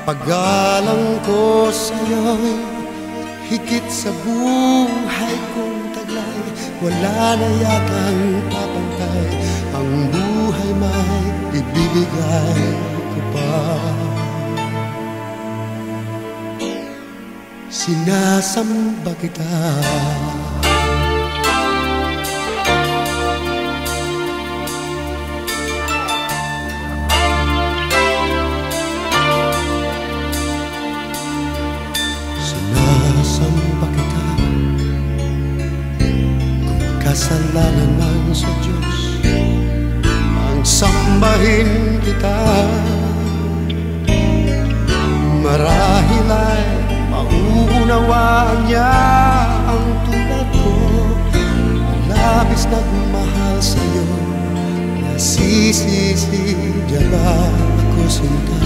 Paggalang ko sa'yo'y higit sa buhay kong taglay. Wala na yatang papantay, ang buhay may ibibigay ko pa. Sinasamba kita, sinasamba kita. Kung kasalanan man sa Diyos ang sambahin kita, marahil ay mauunawaan niya ang tulad ko. Labis nagmahal sa'yo, nasisisi, diyan ba ako sinta?